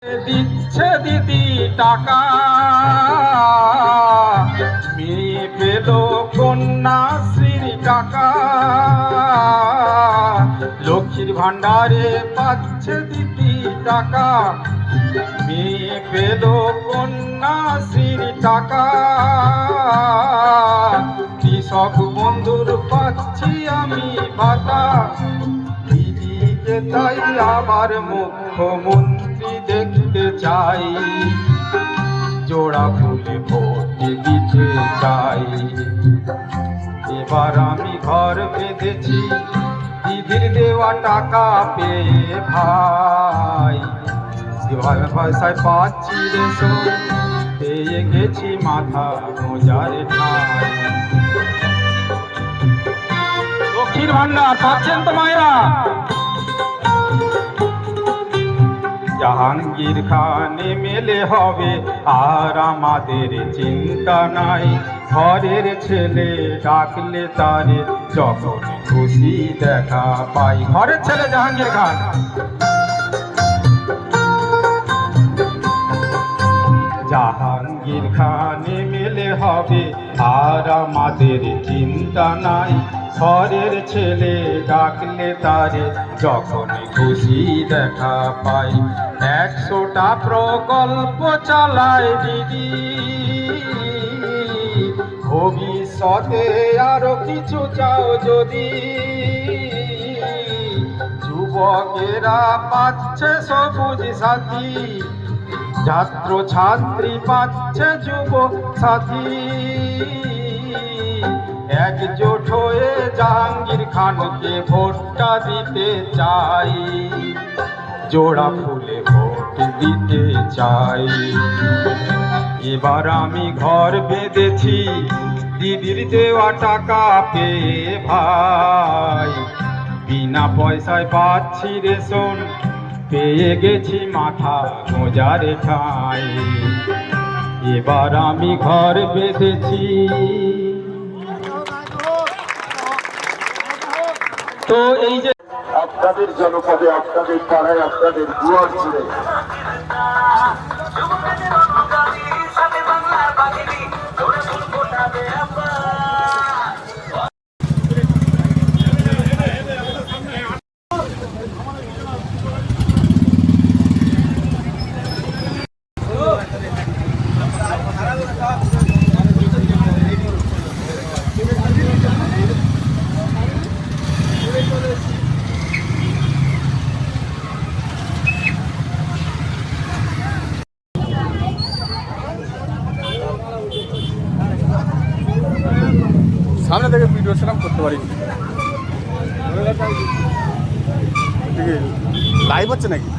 দিচ্ছে দিদি টাকা, মেয়ে পেল কন্যাশ্রীর টাকা, লক্ষ্মীর ভান্ডারে পাচ্ছে দিদি টাকা, মেয়ে পেল কন্যাশ্রীর টাকা, কৃষক বন্ধুর পাচ্ছি আমি ভাতা, দিদিকে তাই আবার মুখ্যমন্ত্রী দেখতে চাই, জোড়া ফুলে ভোট দিতে চাই। এবার আমি ঘর বেঁধেছি দিদির দেওয়া টাকা পেয়ে ভাই, দেওয়ার পয়সায় পাচ্ছি রেশন, পেয়ে গেছি মাথা মোজার ঠাই। লক্ষ্মীর ভান্ডার পাচ্ছেন তো মায়েরা? জাহাঙ্গীর খানে মেলে হবে আর আমাদের চিন্তা নাই, ঘরের ছেলে ডাকলে তারে যখন খুশি দেখা পাই। ঘরের ছেলে জাহাঙ্গীর খান, জাহাঙ্গীর খানে মেলে হবে আর আমাদের চিন্তা নাই, ঘরের ছেলে ডাকলে তারে যখন খুশি দেখা পাই। 100টা প্রকল্প চালায় দিদি, ভবিষ্যতে আরো কিছু চাও যদি, যুবকেরা পাচ্ছে সবুজ সাথী, ছাত্র ছাত্রী পাচ্ছে যুব সাথী, একজোট হয়ে জাহাঙ্গীর খানকে ভোটটা দিতে চাই, জোড়া ফুলে ভোট দিতে চাই। এবার আমি ঘর বেঁধেছি দিদির দেওয়া টাকা পেয়ে ভাই, বিনা পয়সায় পাচ্ছি রেশন, পেয়ে গেছি মাথা গোঁজার ঠাই। এবার আমি ঘর বেঁধেছি। তো এই যে আপনাদের জনপদে, আপনাদের পাড়ায়, আপনাদের দুয়ার জুড়ে সামনে থেকে ভিডিও সেরাম করতে পারি, লাইভ হচ্ছে নাকি?